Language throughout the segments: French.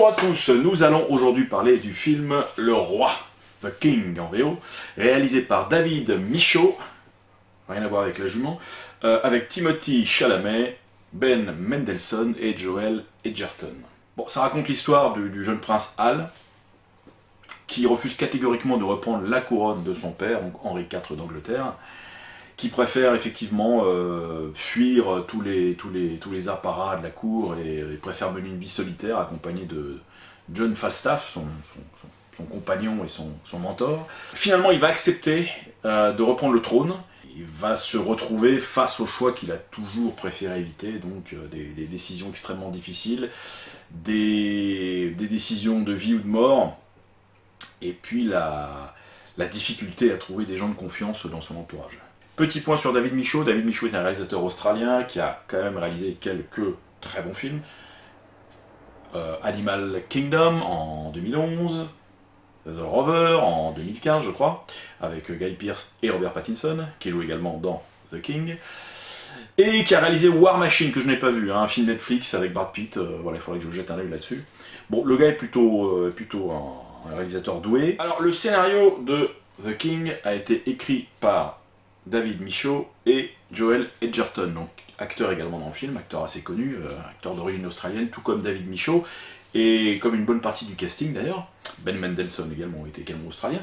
Bonjour à tous, nous allons aujourd'hui parler du film Le Roi, The King en VO, réalisé par David Michôd, rien à voir avec la jument, avec Timothée Chalamet, Ben Mendelsohn et Joel Edgerton. Bon, ça raconte l'histoire du jeune prince Hal, qui refuse catégoriquement de reprendre la couronne de son père, donc Henri IV d'Angleterre, qui préfère effectivement fuir tous les apparats de la cour et préfère mener une vie solitaire accompagné de John Falstaff, son compagnon et son mentor. Finalement, il va accepter de reprendre le trône. Il va se retrouver face au choix qu'il a toujours préféré éviter, donc des décisions extrêmement difficiles, des décisions de vie ou de mort, et puis la difficulté à trouver des gens de confiance dans son entourage. Petit point sur David Michôd. David Michôd est un réalisateur australien qui a quand même réalisé quelques très bons films. Animal Kingdom en 2011, The Rover en 2015 je crois, avec Guy Pearce et Robert Pattinson, qui joue également dans The King. Et qui a réalisé War Machine, que je n'ai pas vu, un film Netflix avec Brad Pitt, voilà, il faudrait que je jette un œil là-dessus. Bon, le gars est plutôt un réalisateur doué. Alors, le scénario de The King a été écrit par David Michôd et Joel Edgerton, donc acteur également dans le film, acteur assez connu, acteur d'origine australienne, tout comme David Michôd, et comme une bonne partie du casting d'ailleurs. Ben Mendelsohn également était également australien.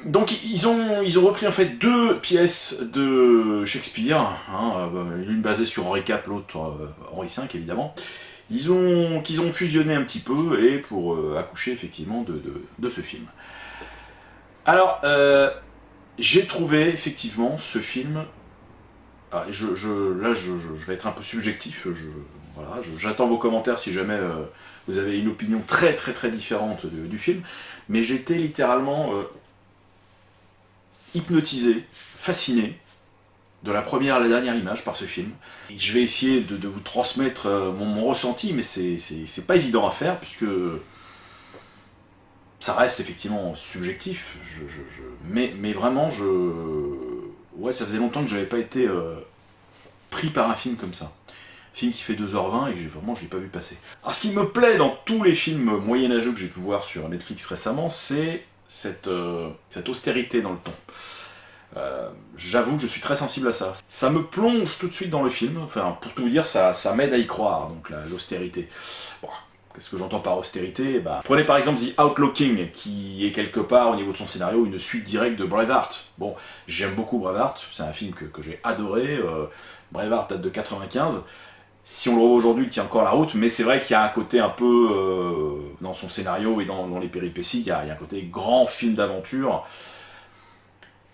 Donc ils ont repris en fait deux pièces de Shakespeare, l'une basée sur Henri IV, l'autre Henri V évidemment, qu'ils ont fusionné un petit peu et pour accoucher effectivement de ce film. Alors, j'ai trouvé effectivement ce film, là je vais être un peu subjectif, j'attends vos commentaires si jamais vous avez une opinion très différente du film, mais j'étais littéralement hypnotisé, fasciné, de la première à la dernière image par ce film. Et je vais essayer de vous transmettre mon ressenti, mais c'est pas évident à faire, puisque ça reste effectivement subjectif, mais vraiment, ouais, ça faisait longtemps que j'avais pas été pris par un film comme ça. Un film qui fait 2h20 et je l'ai pas vu passer. Alors ce qui me plaît dans tous les films moyenâgeux que j'ai pu voir sur Netflix récemment, c'est cette austérité dans le ton. J'avoue que je suis très sensible à ça. Ça me plonge tout de suite dans le film, enfin pour tout vous dire, ça m'aide à y croire, donc l'austérité. Bon. Qu'est-ce que j'entends par austérité? Prenez par exemple The Outlooking, qui est quelque part, au niveau de son scénario, une suite directe de Braveheart. Bon, j'aime beaucoup Braveheart, c'est un film que j'ai adoré. Braveheart date de 95. Si on le revoit aujourd'hui, il tient encore la route, mais c'est vrai qu'il y a un côté un peu, dans son scénario et dans les péripéties, il y a un côté grand film d'aventure.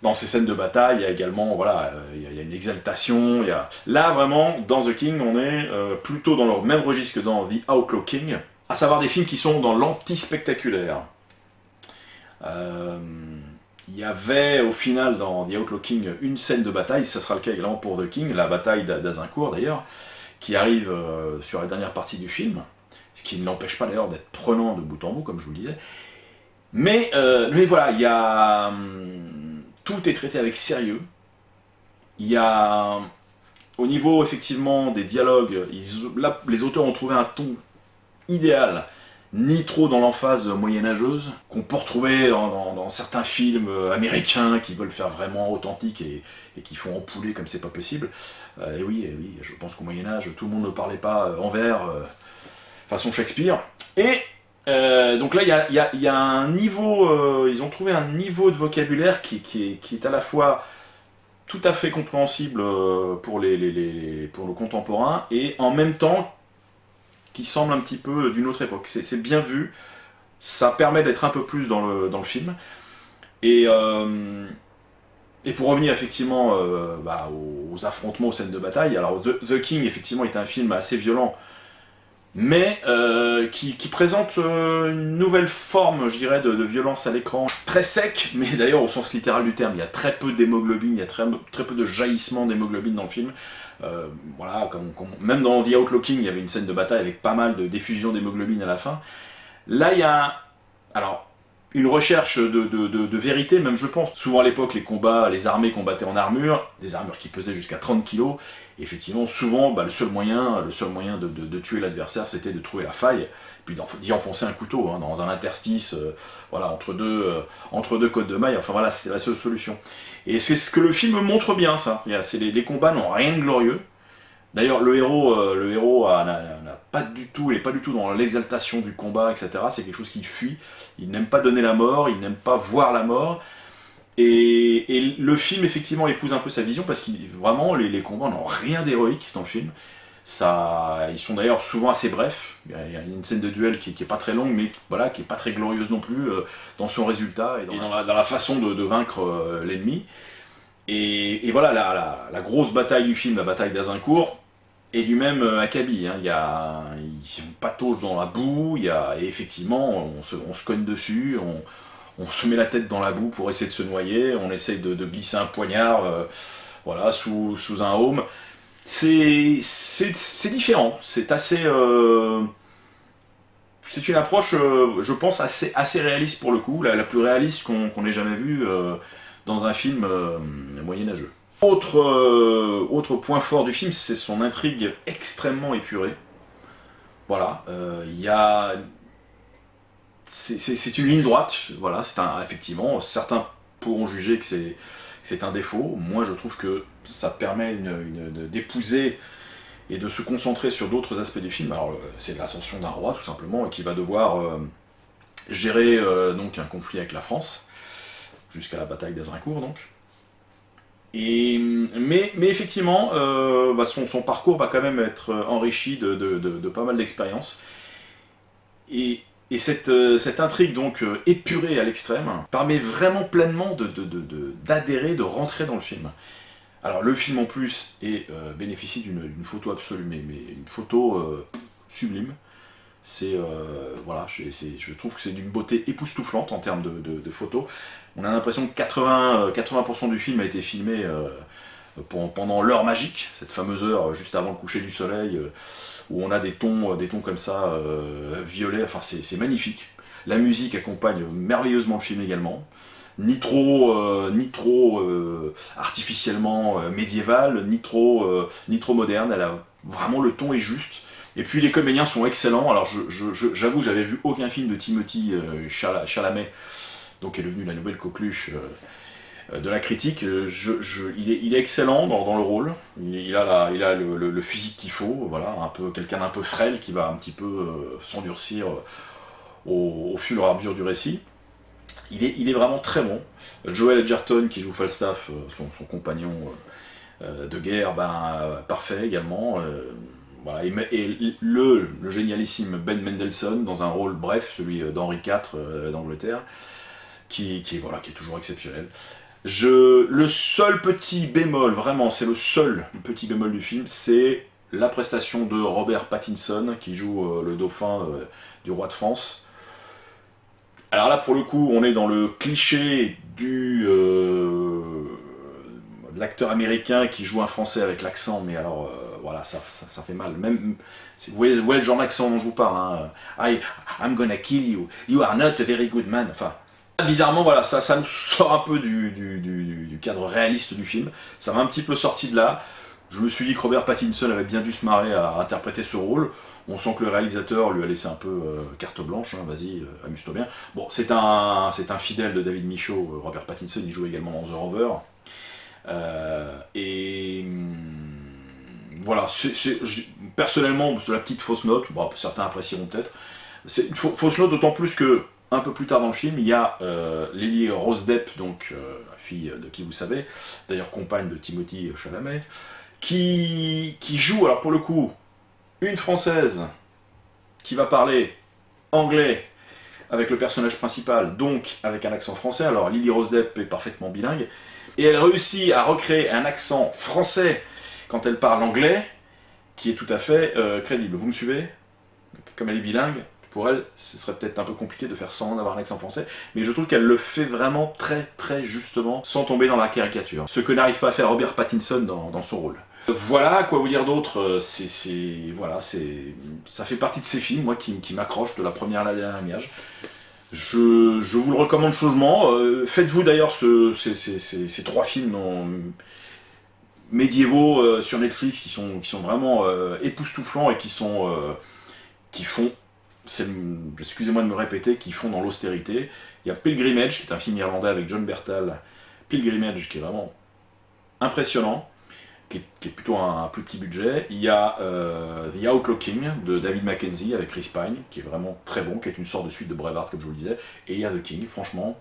Dans ces scènes de bataille, il y a également, voilà, il y a une exaltation. Là, vraiment, dans The King, on est plutôt dans le même registre que dans The Outlooking, à savoir des films qui sont dans l'anti-spectaculaire. Il y avait, au final, dans The Outlooking, une scène de bataille, ça sera le cas également pour The King, la bataille d'Azincourt, d'ailleurs, qui arrive sur la dernière partie du film, ce qui ne l'empêche pas, d'ailleurs, d'être prenant de bout en bout, comme je vous le disais. Mais voilà, il y a... tout est traité avec sérieux. Il y a, au niveau effectivement des dialogues, là, les auteurs ont trouvé un ton idéal, ni trop dans l'emphase moyenâgeuse, qu'on peut retrouver dans certains films américains qui veulent faire vraiment authentique et qui font empouler comme c'est pas possible. Et oui, je pense qu'au Moyen-Âge, tout le monde ne parlait pas en vers, façon Shakespeare. Et donc là, il y a un niveau, ils ont trouvé un niveau de vocabulaire qui est à la fois tout à fait compréhensible pour nos contemporains et en même temps qui semble un petit peu d'une autre époque. C'est bien vu, ça permet d'être un peu plus dans le film. Et pour revenir effectivement aux affrontements, aux scènes de bataille, alors The King effectivement est un film assez violent, mais qui présente une nouvelle forme, je dirais, de violence à l'écran. Très sec, mais d'ailleurs au sens littéral du terme, il y a très peu d'hémoglobine, il y a très peu de jaillissement d'hémoglobine dans le film. Voilà, même dans The Outlooking, il y avait une scène de bataille avec pas mal de diffusion d'hémoglobine à la fin. Là, il y a alors, une recherche de vérité, même je pense. Souvent à l'époque, les armées combattaient en armure, des armures qui pesaient jusqu'à 30 kilos. Et effectivement, souvent, le seul moyen de tuer l'adversaire, c'était de trouver la faille, puis d'y enfoncer un couteau, hein, dans un interstice, voilà, entre deux côtes de mailles. Enfin voilà, c'était la seule solution. Et c'est ce que le film montre bien, ça. Les combats n'ont rien de glorieux. D'ailleurs, le héros n'a pas du tout, il n'est pas du tout dans l'exaltation du combat, etc. C'est quelque chose qu'il fuit. Il n'aime pas donner la mort, il n'aime pas voir la mort. Et le film, effectivement, épouse un peu sa vision, parce que vraiment, les combats n'ont rien d'héroïque dans le film. Ils sont d'ailleurs souvent assez brefs. Il y a une scène de duel qui est pas très longue, mais voilà, qui est pas très glorieuse non plus dans son résultat et dans la façon de vaincre l'ennemi. Et voilà, la grosse bataille du film, la bataille d'Azincourt, est du même acabit. Hein. Ils patauchent dans la boue, et effectivement, on se cogne dessus, on se met la tête dans la boue pour essayer de se noyer, on essaye de glisser un poignard voilà, sous un aume. C'est différent, c'est assez... c'est une approche, je pense, assez réaliste pour le coup, la plus réaliste qu'on ait jamais vue dans un film moyenâgeux. Autre point fort du film, c'est son intrigue extrêmement épurée. Voilà, c'est une ligne droite, voilà, effectivement, certains pourront juger que c'est un défaut. Moi, je trouve que ça permet d'épouser et de se concentrer sur d'autres aspects du film. Alors, c'est l'ascension d'un roi, tout simplement, et qui va devoir gérer donc un conflit avec la France, jusqu'à la bataille d'Azincourt, donc. Mais effectivement, son parcours va quand même être enrichi de pas mal d'expériences. Et cette intrigue donc épurée à l'extrême permet vraiment pleinement d'adhérer, de rentrer dans le film. Alors le film en plus bénéficie d'une photo absolue, mais une photo sublime. Voilà, je trouve que c'est d'une beauté époustouflante en termes de photos. On a l'impression que 80% du film a été filmé pendant l'heure magique, cette fameuse heure juste avant le coucher du soleil, où on a des tons comme ça, violets, enfin c'est magnifique. La musique accompagne merveilleusement le film également. Ni trop artificiellement médiéval, ni trop moderne, vraiment le ton est juste. Et puis les comédiens sont excellents. Alors j'avoue, j'avais vu aucun film de Timothée Chalamet, donc qui est devenu la nouvelle coqueluche de la critique. Il est excellent dans le rôle. Il a le physique qu'il faut, voilà, quelqu'un d'un peu frêle qui va un petit peu s'endurcir au fur et à mesure du récit. Il est vraiment très bon. Joel Edgerton qui joue Falstaff, son compagnon de guerre, parfait également. Voilà, et le génialissime Ben Mendelsohn dans un rôle bref, celui d'Henri IV d'Angleterre, qui est toujours exceptionnel. Le seul petit bémol, vraiment, c'est le seul petit bémol du film, c'est la prestation de Robert Pattinson, qui joue le dauphin du roi de France. Alors là, pour le coup, on est dans le cliché de l'acteur américain qui joue un français avec l'accent, mais alors, voilà, ça fait mal. Même, vous voyez le genre d'accent dont je vous parle, hein. I'm gonna kill you, you are not a very good man, enfin... Bizarrement, voilà, ça nous sort un peu du cadre réaliste du film. Ça m'a un petit peu sorti de là. Je me suis dit que Robert Pattinson avait bien dû se marrer à interpréter ce rôle. On sent que le réalisateur lui a laissé un peu carte blanche, hein, vas-y, amuse-toi bien. Bon, c'est un fidèle de David Michôd, Robert Pattinson, il joue également dans The Rover. Voilà, personnellement, c'est la petite fausse note, bon, certains apprécieront peut-être. C'est une fausse note d'autant plus que un peu plus tard dans le film, il y a Lily Rose Depp, donc la fille de qui vous savez, d'ailleurs compagne de Timothée Chalamet, qui joue, alors pour le coup, une Française qui va parler anglais avec le personnage principal, donc avec un accent français. Alors Lily Rose Depp est parfaitement bilingue, et elle réussit à recréer un accent français quand elle parle anglais, qui est tout à fait crédible. Vous me suivez? Comme elle est bilingue, pour elle, ce serait peut-être un peu compliqué de faire semblant d'avoir un accent français, mais je trouve qu'elle le fait vraiment très très justement, sans tomber dans la caricature. Ce que n'arrive pas à faire Robert Pattinson dans son rôle. Voilà, quoi vous dire d'autre, ça fait partie de ces films, moi, qui m'accrochent de la première à la dernière image. Je vous le recommande chaudement. Faites-vous d'ailleurs ces 3 films médiévaux sur Netflix qui sont vraiment époustouflants et qui font, excusez-moi de me répéter, qui font dans l'austérité. Il y a Pilgrimage, qui est un film irlandais avec John Bertal. Pilgrimage, qui est vraiment impressionnant, qui est plutôt un plus petit budget. Il y a The Outlooking de David Mackenzie avec Chris Pine, qui est vraiment très bon, qui est une sorte de suite de Braveheart, comme je vous le disais. Et il y a The King, franchement,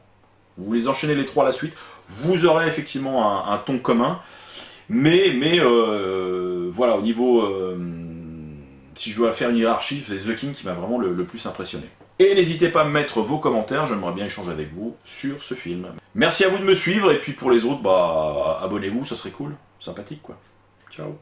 vous les enchaînez les 3 à la suite, vous aurez effectivement un ton commun, mais voilà, au niveau... si je dois faire une hiérarchie, c'est The King qui m'a vraiment le plus impressionné. Et n'hésitez pas à me mettre vos commentaires, j'aimerais bien échanger avec vous sur ce film. Merci à vous de me suivre, et puis pour les autres, bah abonnez-vous, ça serait cool, sympathique quoi. Ciao.